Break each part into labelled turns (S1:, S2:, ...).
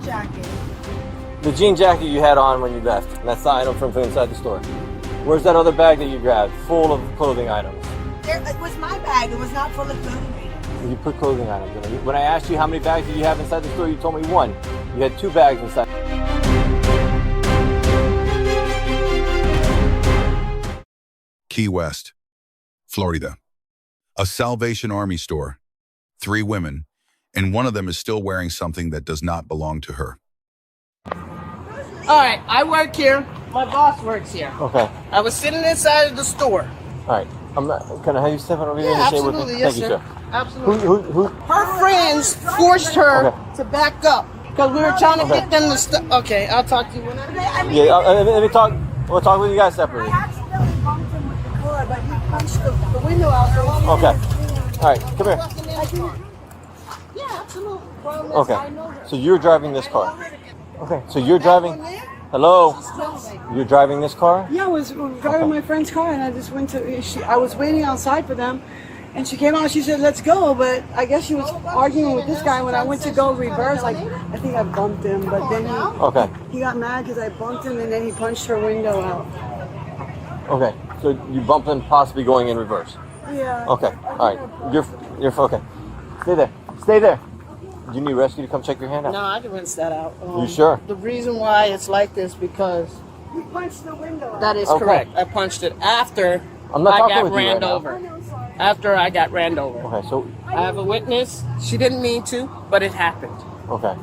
S1: jacket.
S2: The jean jacket you had on when you left. And that's the item from inside the store. Where's that other bag that you grabbed, full of clothing items?
S1: It was my bag. It was not full of clothing items.
S2: You put clothing items in it. When I asked you how many bags did you have inside the store, you told me one. You had 2 bags inside.
S3: Key West, Florida. A Salvation Army store. 3 women, and one of them is still wearing something that does not belong to her.
S4: All right, I work here. My boss works here.
S2: Okay.
S4: I was sitting inside of the store.
S2: All right. Can I have you step over here
S4: Yeah,
S2: and share with me?
S4: absolutely. Yes,
S2: Thank you,
S4: sir.
S2: sir.
S4: Absolutely.
S2: Who?
S4: Her friends forced her to back up because we were trying to get them to stop. Okay, I'll talk to you when I'm
S1: I mean,
S2: Yeah, let me talk. We'll talk with you guys separately.
S1: I accidentally bumped him with the car, but he punched the window out.
S2: Okay. All right, come here.
S4: Yeah, absolutely. Problem is,
S2: Okay.
S4: I know her.
S2: So you're driving this car. Okay. So you're driving. Hello. You're driving this car?
S5: Yeah, I was driving my friend's car, and I just went to. I was waiting outside for them, and she came out. She said, "Let's go," but I guess she was arguing with this guy. When I went to go reverse, like I think I bumped him, but then he got mad because I bumped him, and then he punched her window out.
S2: Okay. So you bumped him, possibly going in reverse.
S5: Yeah.
S2: Okay. All right. You're okay. Stay there. Stay there. Do you need rescue to come check your hand out?
S4: No, I can rinse that out.
S2: You sure?
S4: The reason why it's like this because
S5: He punched the window out.
S4: that is
S2: Okay.
S4: correct. I punched it after
S2: I'm not
S4: I
S2: talking
S4: got
S2: with you
S4: ran
S2: right now.
S4: over. After I got ran over.
S2: Okay. So.
S4: I have a witness. She didn't mean to, but it happened.
S2: Okay.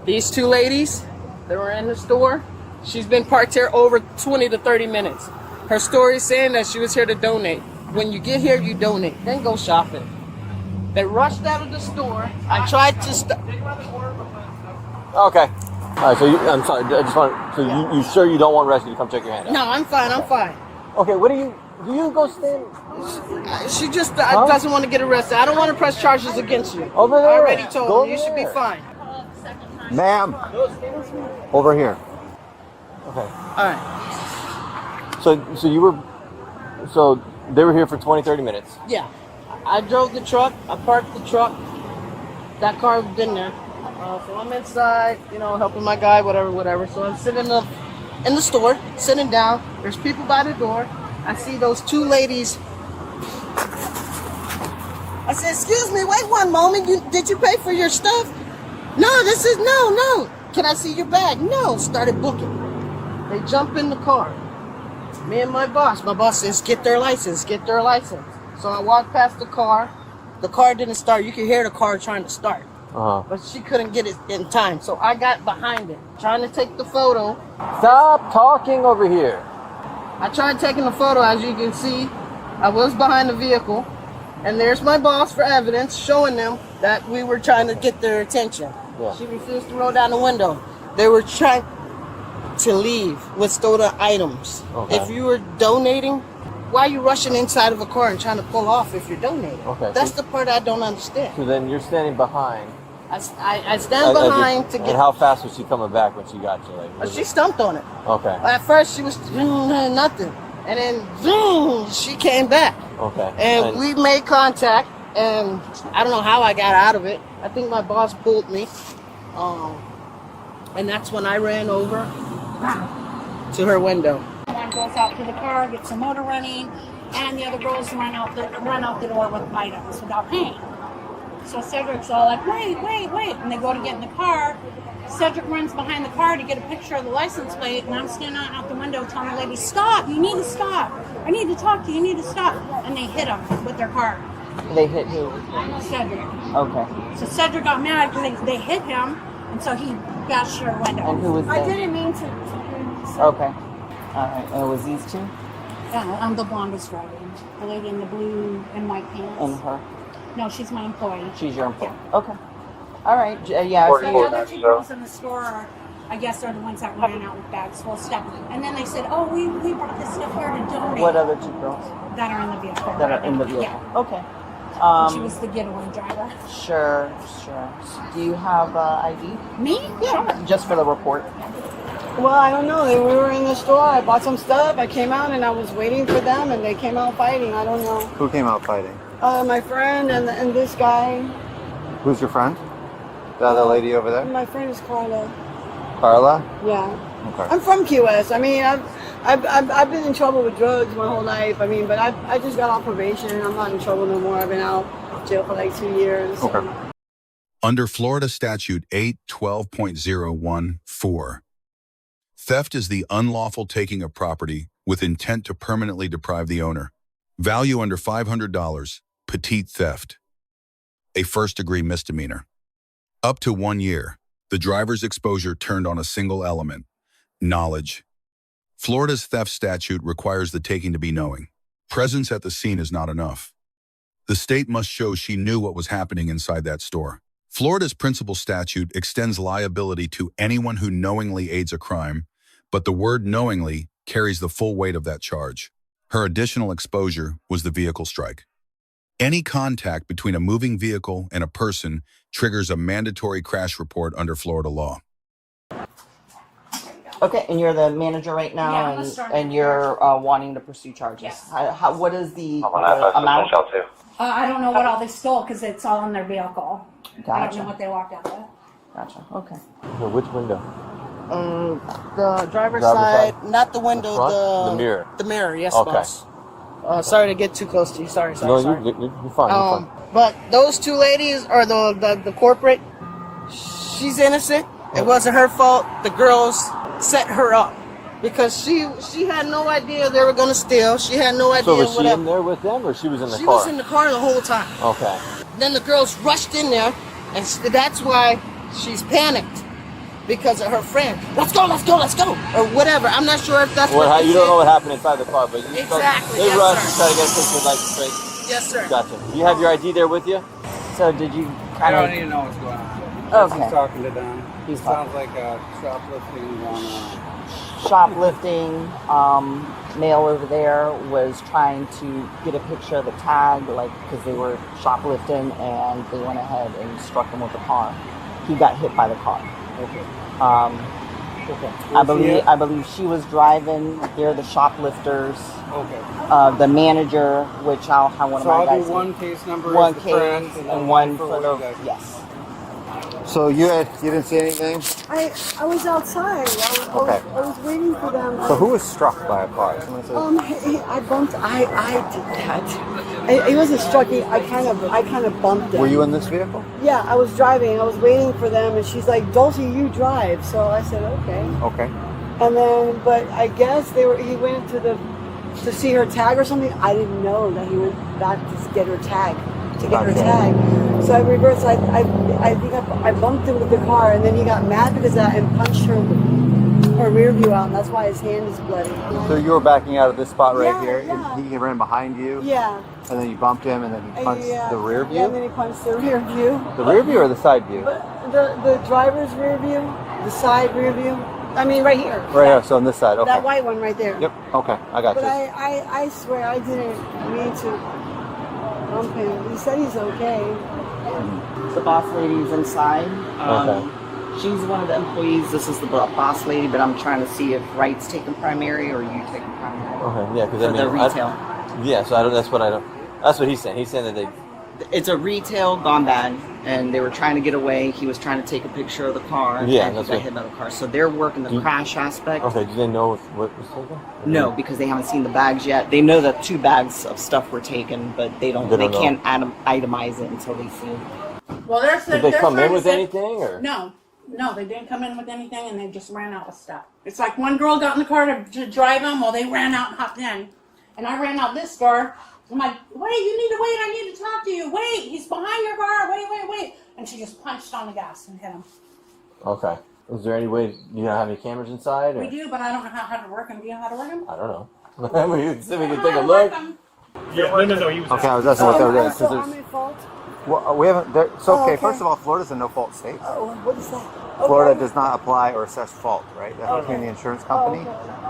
S4: These 2 ladies, they were in the store. She's been parked here over 20 to 30 minutes. Her story is saying that she was here to donate. When you get here, you donate. Then go shopping. They rushed out of the store. I tried to stop.
S2: Okay. All right. So I'm sorry. I just want. So you sure you don't want rescue to come check your hand out?
S4: No, I'm fine. I'm fine.
S2: Okay. What do you? Do you go stand?
S4: She just doesn't want to get arrested. I don't want to press charges against you.
S2: Over there.
S4: I already told
S2: Go
S4: her. You
S2: over
S4: should be
S2: there.
S4: fine.
S2: Ma'am. Over here. Okay.
S4: All right.
S2: So you were. So they were here for 20, 30 minutes.
S4: Yeah. I drove the truck. I parked the truck. That car has been there. So I'm inside, helping my guy, whatever. So I'm sitting up in the store, sitting down. There's people by the door. I see those 2 ladies. I said, "Excuse me, wait one moment. Did you pay for your stuff?" "No, no. Can I see your bag?" "No." Started booking. They jump in the car. Me and my boss. My boss says, "Get their license. Get their license." So I walked past the car. The car didn't start. You could hear the car trying to start. But she couldn't get it in time. So I got behind it, trying to take the photo.
S2: Stop talking over here.
S4: I tried taking the photo. As you can see, I was behind the vehicle. And there's my boss for evidence, showing them that we were trying to get their attention.
S2: Yeah.
S4: She refused to roll down the window. They were trying to leave with stolen items.
S2: Okay.
S4: If you were donating, why are you rushing inside of a car and trying to pull off if you're donating?
S2: Okay.
S4: That's the part I don't understand.
S2: So then you're standing behind.
S4: I stand behind to
S2: And
S4: get.
S2: how fast was she coming back when she got you? Like,
S4: She stumped on it.
S2: Okay.
S4: At first, she was nothing, and then zoom, she came back,
S2: Okay.
S4: and we made contact. And I don't know how I got out of it. I think my boss pulled me, and that's when I ran over to her window.
S6: One goes out to the car, gets the motor running, and the other girls run out the door with items without paying. So Cedric's all like, wait, and they go to get in the car. Cedric runs behind the car to get a picture of the license plate, and I'm standing out the window telling the lady, "Stop! You need to stop! I need to talk to you. You need to stop!" And they hit him with their car.
S7: They hit who?
S6: Cedric.
S7: Okay.
S6: So Cedric got mad because they hit him, and so he bashed her window.
S7: And who was
S6: I
S7: that?
S6: didn't mean to.
S7: Okay. All right. And it was these 2?
S6: Yeah, I'm the blonde was driving. The lady in the blue and white pants.
S7: And her?
S6: No, she's my employee.
S7: She's your employee. Okay. All right. Yeah.
S6: So the other 2 girls in the store are, I guess, are the ones that ran out with bags full of stuff. And then they said, "Oh, we brought this stuff here to donate."
S7: What other 2 girls?
S6: That are in the vehicle.
S7: That are in the vehicle.
S6: Yeah.
S7: Okay.
S6: She was the getaway driver.
S7: Sure. Do you have ID?
S6: Me? Yeah.
S7: Just for the report.
S5: Well, I don't know. We were in the store. I bought some stuff. I came out and I was waiting for them, and they came out fighting. I don't know.
S8: Who came out fighting?
S5: My friend and this guy.
S8: Who's your friend? The other lady over there?
S5: My friend is Carla.
S8: Carla?
S5: Yeah.
S8: Okay.
S5: I'm from Key West. I mean, I've been in trouble with drugs my whole life. I mean, but I just got off probation. I'm not in trouble no more. I've been out of jail for like 2 years.
S8: Okay.
S3: Under Florida Statute 812.014, theft is the unlawful taking of property with intent to permanently deprive the owner. Value under $500, Petit Theft, a first-degree misdemeanor. Up to 1 year, the driver's exposure turned on a single element, knowledge. Florida's theft statute requires the taking to be knowing. Presence at the scene is not enough. The state must show she knew what was happening inside that store. Florida's principal statute extends liability to anyone who knowingly aids a crime, but the word knowingly carries the full weight of that charge. Her additional exposure was the vehicle strike. Any contact between a moving vehicle and a person triggers a mandatory crash report under Florida law.
S7: Okay, and you're the manager right now,
S6: Yeah, I'm the store
S7: and you're wanting to pursue charges.
S6: Yes.
S7: What is the
S2: amount?
S6: I don't know what all they stole because it's all in their vehicle. I don't
S7: Gotcha.
S6: know what they walked out with.
S7: Gotcha. Okay.
S2: So which window?
S4: The driver's
S2: Driver's
S4: side,
S2: side?
S4: not the window,
S2: The front? The mirror?
S4: The mirror, yes,
S2: Okay.
S4: boss. Sorry to get too close to you. Sorry.
S2: No, you're fine. You're fine.
S4: But those two ladies, or the corporate, she's innocent. It wasn't her fault. The girls set her up because she had no idea they were going to steal. She had no idea.
S2: So was she
S4: whatever.
S2: in there with them, or she was in the
S4: She
S2: car?
S4: was in the car the whole time.
S2: Okay.
S4: Then the girls rushed in there, and that's why she's panicked because of her friend. Let's go, let's go, let's go, or whatever. I'm not sure if that's what
S2: You
S4: they
S2: don't
S4: said.
S2: know what happened inside the car, but you
S4: Exactly,
S2: they
S4: yes,
S2: rushed
S4: sir.
S2: to try to get this license straight.
S4: Yes, sir.
S2: Gotcha. Do you have your ID there with you?
S7: So did you
S9: I
S7: kind
S9: don't
S7: of?
S9: even know what's going on.
S7: Okay.
S9: He's talking to them.
S7: He's
S9: Sounds like a shoplifting going on.
S7: Shoplifting, male over there was trying to get a picture of the tag, like, because they were shoplifting, and they went ahead and struck him with the car. He got hit by the car.
S9: Okay.
S7: I believe she was driving. They're the shoplifters.
S9: Okay.
S7: The manager, which I'll have one
S9: So
S7: of my
S9: I'll
S7: guys.
S9: do one case number
S7: One
S9: as the
S7: case
S9: friend,
S7: and one for
S9: what
S7: the
S9: you guys-
S7: yes.
S8: So you didn't see anything?
S5: I was outside.
S8: Okay.
S5: I was waiting for them.
S8: So who was struck by a car? Someone said,
S5: I bumped. I did that. It wasn't struck. I kind of bumped it.
S8: were you in this vehicle?
S5: Yeah, I was driving. I was waiting for them, and she's like, "Dulcie, you drive." So I said, "Okay."
S8: Okay.
S5: And then, but I guess he went to see her tag or something. I didn't know that he went back to get her tag. So I reversed. I think I bumped him with the car, and then he got mad because of that and punched her rear view out. And that's why his hand is bloody.
S8: So you were backing out of this spot right
S5: Yeah,
S8: here,
S5: yeah.
S8: and he ran behind you,
S5: Yeah.
S8: and then you bumped him, and then he punched the rear view?
S5: Yeah, and then he punched the rear view.
S8: The rear view or the side view?
S5: But the driver's rear view, the side rear view. I mean, right here.
S8: Right here, so on this side, okay.
S5: That white one right there.
S8: Yep, okay, I got
S5: But
S8: you.
S5: I swear I didn't mean to bump him. He said he's okay.
S7: The boss lady's inside.
S2: Okay.
S7: She's one of the employees. This is the boss lady, but I'm trying to see if Wright's taking primary or you taking primary.
S2: Okay. Yeah, because
S7: For the retail.
S2: So I don't. That's what I don't. That's what he's saying. He's saying that they.
S7: It's a retail gone bad, and they were trying to get away. He was trying to take a picture of the car,
S2: Yeah,
S7: and he
S2: that's
S7: got
S2: what-
S7: hit by the car. So they're working the crash aspect.
S2: Okay. Do they know what was taken?
S7: No, because they haven't seen the bags yet. They know that 2 bags of stuff were taken, but they
S2: They don't know.
S7: can't itemize it until they see it.
S6: Well, they're
S2: Did they come in with anything, or?
S6: No, they didn't come in with anything, and they just ran out with stuff. It's like one girl got in the car to drive them, while they ran out and hopped in, and I ran out this door. I'm like, wait, you need to wait. I need to talk to you. Wait, he's behind your car. Wait. And she just punched on the gas and hit him.
S2: Okay. Is there any way you don't have any cameras inside? Or?
S6: We do, but I don't know how to work them. Do you know how to work them?
S2: I don't know. We can see if we can take a look.
S9: No, he was
S8: Okay, I was asking what they were doing.
S5: So I'm at fault?
S8: Well, we haven't, it's okay.
S5: okay.
S8: First of all, Florida's a no-fault state.
S5: Oh, what is that?
S8: Florida
S5: Okay.
S8: does not apply or assess fault, right? That's between the insurance company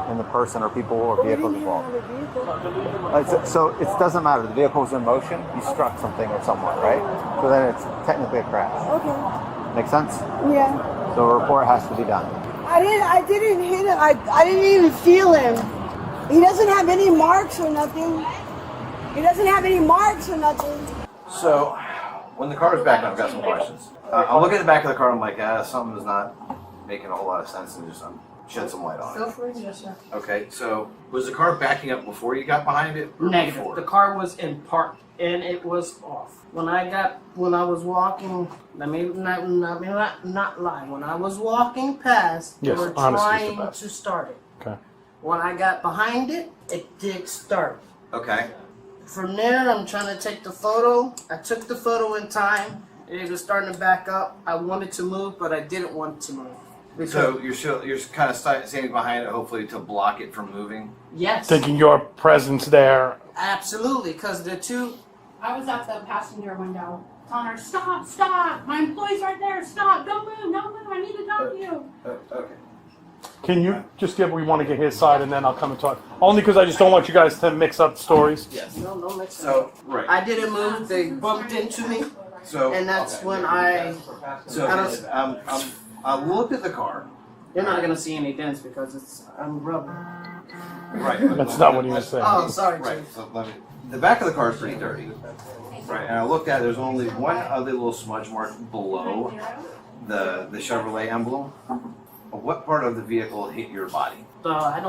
S8: and the person or people or
S5: But we
S8: vehicles
S5: didn't hear
S8: involved.
S5: another vehicle.
S8: So it doesn't matter. The vehicle's in motion. You struck something or someone, right? So then it's technically a crash.
S5: Okay.
S8: Make sense?
S5: Yeah.
S8: So a report has to be done.
S5: I didn't hit him. I didn't even feel him. He doesn't have any marks or nothing.
S2: So, when the car was back up, I've got some questions. I'm looking at the back of the car. I'm like, something's not making a whole lot of sense, and just shed some light on it.
S4: Feel free, yes, sir.
S2: Okay, so was the car backing up before you got behind it? Or
S4: Negative.
S2: before?
S4: The car was in park and it was off. When I was walking, let me not lie. When I was walking past, they were trying to start it.
S10: Okay.
S4: When I got behind it, it did start.
S2: Okay.
S4: From there, I'm trying to take the photo. I took the photo in time. It was starting to back up. I wanted to move, but I didn't want to move.
S2: So you're kind of standing behind it, hopefully to block it from moving.
S4: Yes.
S10: Thinking your presence there.
S4: Absolutely, because the two.
S6: I was at the passenger window telling her, stop, stop. My employee's right there. Stop. Don't move. Don't move. I need to talk to you.
S2: Okay.
S10: Can you just we want to get his side and then I'll come and talk. Only because I just don't want you guys to mix up stories.
S2: Yes.
S4: No, don't mix it
S2: So
S4: up.
S2: right.
S4: I didn't move. They bumped into me.
S2: So
S4: And that's when
S2: I looked at the car.
S4: You're not gonna see any dents because I'm rubber.
S2: Right.
S10: That's not what he was saying.
S4: Oh, sorry,
S2: Right.
S4: Chief.
S2: So the back of the car is pretty dirty. Right. And I looked at it, there's only one other little smudge mark below the Chevrolet emblem. What part of the vehicle hit your body?
S4: I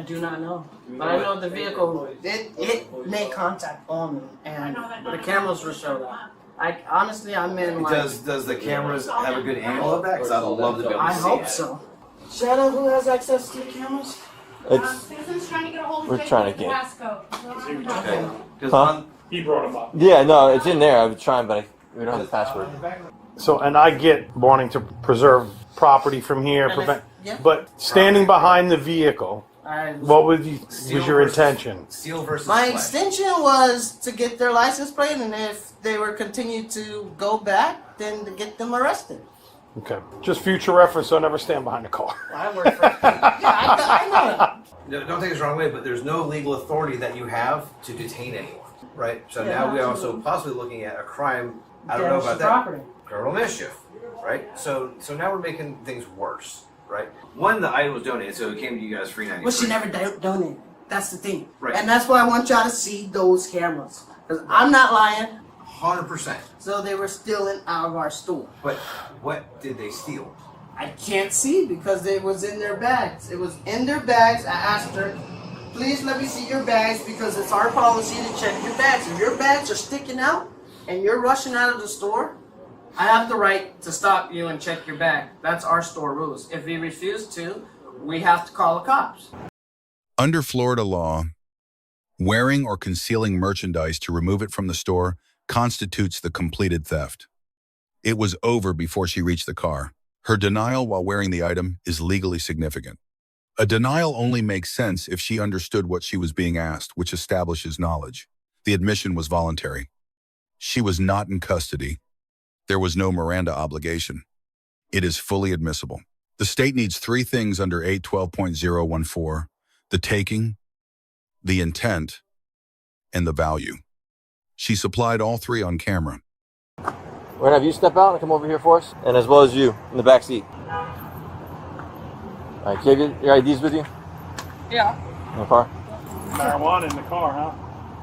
S4: do not know. But I know the vehicle, it made contact on me, and the cameras will show that. I'm in like.
S2: Does the cameras have a good angle of that? Because I'd love to be able to
S4: I
S2: see
S4: hope
S2: it.
S4: so. Shadow, who has access to the cameras?
S6: Susan's trying to get a hold of
S2: We're
S6: Jake
S2: trying
S6: with
S2: to
S6: the
S2: get-
S6: passcode.
S2: Okay. 'Cause Huh?
S10: He brought him up.
S2: Yeah, no, it's in there. I was trying, but we don't have the password.
S10: So, and I get wanting to preserve property from here, but standing behind the vehicle, what was your intention?
S2: Seal versus
S4: My
S2: flag.
S4: extension was to get their license plate, and if they were continue to go back, then to get them arrested.
S10: Okay. Just future reference, so never stand behind a car.
S4: I work for. I know it.
S2: Don't take this the wrong way, but there's no legal authority that you have to detain anyone, right? So now we're also possibly looking at a crime. I don't know about that.
S4: Property.
S2: Criminal mischief, right? So now we're making things worse, right? One, the item was donated, so it came to you guys free 93.
S4: Well, she never donated. That's the thing.
S2: Right.
S4: And that's why I want y'all to see those cameras. Because I'm not lying.
S2: 100%.
S4: So they were stealing out of our store.
S2: But what did they steal?
S4: I can't see because it was in their bags. It was in their bags. I asked her, please let me see your bags because it's our policy to check your bags. If your bags are sticking out and you're rushing out of the store, I have the right to stop you and check your bag. That's our store rules. If you refuse to, we have to call the cops.
S3: Under Florida law, wearing or concealing merchandise to remove it from the store constitutes the completed theft. It was over before she reached the car. Her denial while wearing the item is legally significant. A denial only makes sense if she understood what she was being asked, which establishes knowledge. The admission was voluntary. She was not in custody. There was no Miranda obligation. It is fully admissible. The state needs three things under 812.014: the taking, the intent, and the value. She supplied all three on camera.
S2: We're gonna have you step out and come over here for us, and as well as you in the back seat. All right, you have your IDs with you?
S5: Yeah.
S2: In the car?
S10: Marijuana in the car, huh?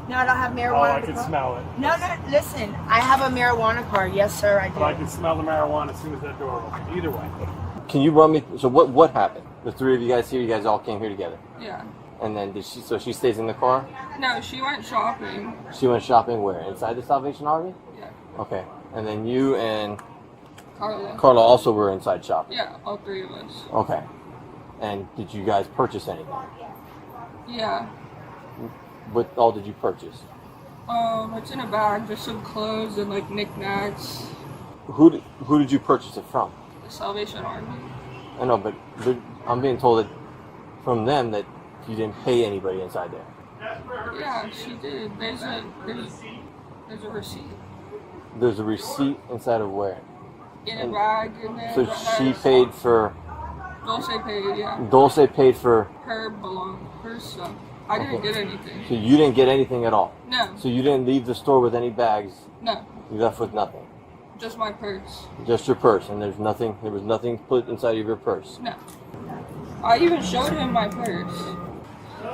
S5: No, I don't have
S10: Oh,
S5: marijuana.
S10: I can smell it.
S5: No, listen. I have a marijuana card. Yes, sir, I do.
S10: But I can smell the marijuana as soon as that door opens. Either way.
S2: Can you run me? So what happened? The three of you guys here. You guys all came here together.
S5: Yeah.
S2: And then did she? So she stays in the car.
S5: No, she went shopping.
S2: She went shopping where? Inside the Salvation Army.
S5: Yeah.
S2: Okay. And then you and
S5: Carla.
S2: Carla also were inside shopping.
S5: Yeah, all three of us.
S2: Okay. And did you guys purchase anything?
S5: Yeah.
S2: What all did you purchase?
S5: It's in a bag. Just some clothes and like knickknacks.
S2: Who did you purchase it from?
S5: The Salvation Army.
S2: I know, but I'm being told that from them that you didn't pay anybody inside there.
S5: Yeah, she did. There's a receipt.
S2: There's a receipt inside of where?
S5: In a bag in there.
S2: So
S5: that
S2: she
S5: has-
S2: paid for.
S5: Dulce paid, yeah.
S2: Dulce paid for.
S5: Her stuff. I didn't get anything.
S2: So you didn't get anything at all?
S5: No.
S2: So you didn't leave the store with any bags?
S5: No.
S2: You left with nothing?
S5: Just my purse.
S2: Just your purse, and there was nothing put inside of your purse?
S5: No. I even showed him my purse.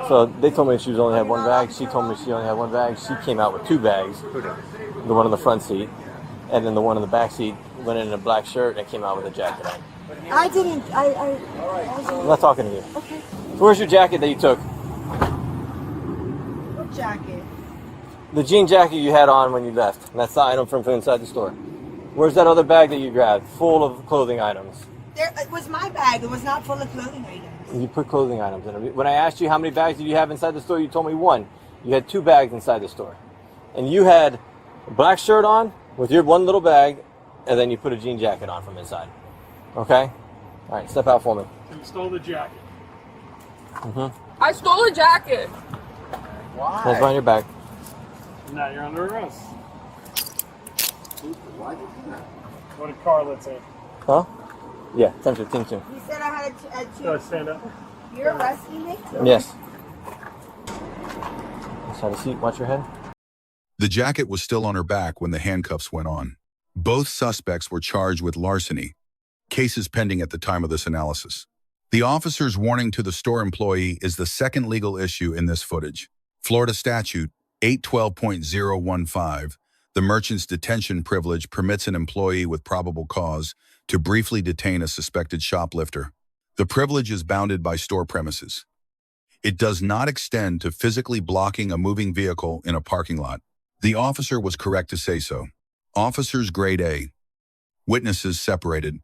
S2: So they told me she only had one bag. She told me she only had one bag. She came out with two bags. The one on the front seat.
S11: and then the one in the back seat went in a black shirt and came out with a jacket on.
S5: I didn't.
S11: I'm not talking to you.
S5: Okay.
S11: So where's your jacket that you took?
S5: What jacket?
S11: The jean jacket you had on when you left. And that's the item from inside the store. Where's that other bag that you grabbed, full of clothing items?
S5: It was my bag. It was not full of clothing items.
S11: You put clothing items in it. When I asked you how many bags did you have inside the store, you told me one. You had 2 bags inside the store. And you had a black shirt on with your one little bag, and then you put a jean jacket on from inside. Okay? All right, step out for me.
S9: You stole the jacket.
S11: Mm-hmm.
S12: I stole a jacket.
S8: Why?
S11: Let's find your bag.
S9: Now you're under arrest.
S8: Why did you do that?
S9: What did Carla say?
S11: Huh? Yeah, 10:15 soon.
S5: You said I had
S9: Stand up.
S5: You're arresting me?
S11: Yes. Let's have a seat. Watch your head.
S3: The jacket was still on her back when the handcuffs went on. Both suspects were charged with larceny, cases pending at the time of this analysis. The officer's warning to the store employee is the second legal issue in this footage. Florida statute 812.015, the merchant's detention privilege permits an employee with probable cause to briefly detain a suspected shoplifter. The privilege is bounded by store premises. It does not extend to physically blocking a moving vehicle in a parking lot. The officer was correct to say so. Officers grade A. Witnesses separated.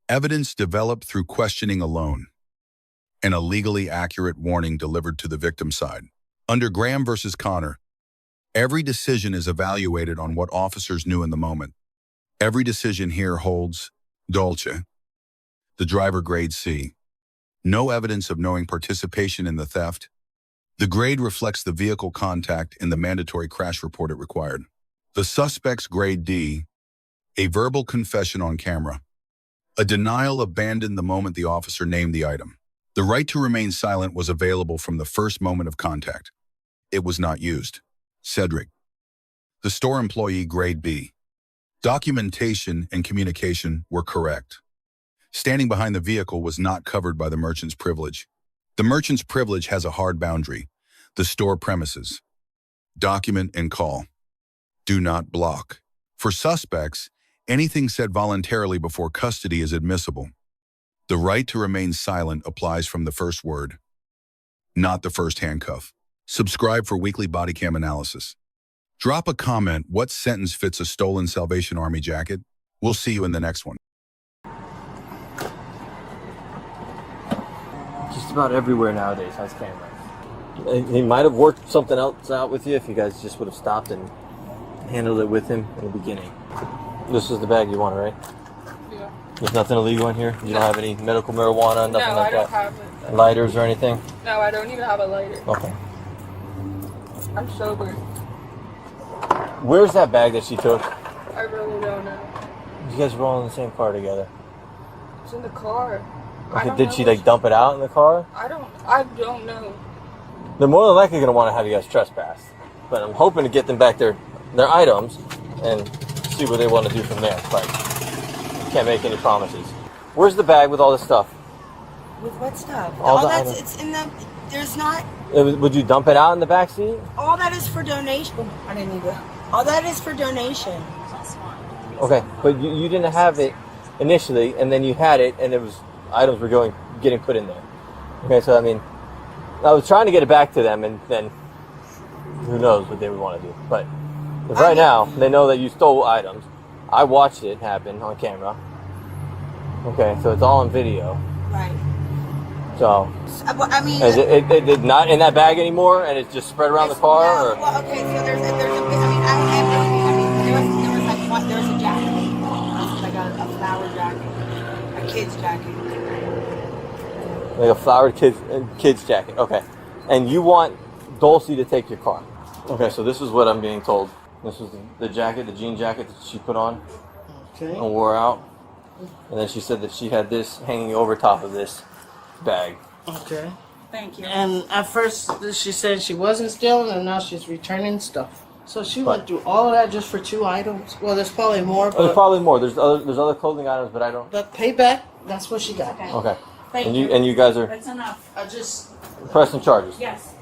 S3: Evidence developed through questioning alone. And a legally accurate warning delivered to the victim side. Under Graham versus Connor, every decision is evaluated on what officers knew in the moment. Every decision here holds Dolce. The driver grade C. No evidence of knowing participation in the theft. The grade reflects the vehicle contact in the mandatory crash report it required. The suspect's grade D. A verbal confession on camera. A denial abandoned the moment the officer named the item. The right to remain silent was available from the first moment of contact. It was not used. Cedric. The store employee grade B. Documentation and communication were correct. Standing behind the vehicle was not covered by the merchant's privilege. The merchant's privilege has a hard boundary. The store premises. Document and call. Do not block. For suspects, anything said voluntarily before custody is admissible. The right to remain silent applies from the first word, not the first handcuff. Subscribe for weekly Bodycam analysis. Drop a comment what sentence fits a stolen Salvation Army jacket. We'll see you in the next one.
S11: Just about everywhere nowadays has cameras. He might have worked something else out with you if you guys just would have stopped and handled it with him in the beginning. This is the bag you wanted, right?
S12: Yeah.
S11: There's nothing illegal in here? You don't have any medical marijuana, nothing
S12: No,
S11: like
S12: I don't
S11: that?
S12: have it.
S11: Lighters or anything?
S12: No, I don't even have a lighter.
S11: Okay.
S12: I'm sober.
S11: Where's that bag that she took?
S12: I really don't know.
S11: You guys were all in the same car together.
S12: It's in the car.
S11: Okay, did she like dump it out in the car?
S12: I don't know.
S11: They're more than likely going to want to have you guys trespass. But I'm hoping to get them back their items and see what they want to do from there. But can't make any promises. Where's the bag with all this stuff?
S5: With what stuff?
S11: All the
S5: that's
S11: items.
S5: it's in the. There's not.
S11: Would you dump it out in the back seat?
S5: All that is for donation. I didn't need that. All that is for donation.
S11: Okay, but you didn't have it initially, and then you had it, and it was items were getting put in there. Okay, so I mean, I was trying to get it back to them, and then who knows what they would want to do. But right now, they know that you stole items. I watched it happen on camera. Okay, so it's all on video.
S5: Right.
S11: So,
S5: I mean,
S11: is it not in that bag anymore, and it's just spread around the car?
S5: No,
S11: or?
S5: well, okay, so there's a bit. I mean, there was like what? There was a jacket. Like a flower jacket, a kid's jacket.
S11: Like a flowered kid's jacket. Okay, and you want Dulcie to take your car. Okay, so this is what I'm being told. This is the jacket, the jean jacket that she put on and wore out, and then she said that she had this hanging over top of this bag.
S4: Okay.
S6: Thank you.
S4: And at first she said she wasn't stealing, and now she's returning stuff. So she went through all of that just for 2 items. Well, there's probably more. But
S11: There's probably more. There's other clothing items, but I don't.
S4: the payback, that's what she got.
S6: Okay.
S11: Okay.
S6: Thank
S11: And you guys are
S6: That's enough.
S4: I just.
S11: pressing charges.
S6: Yes.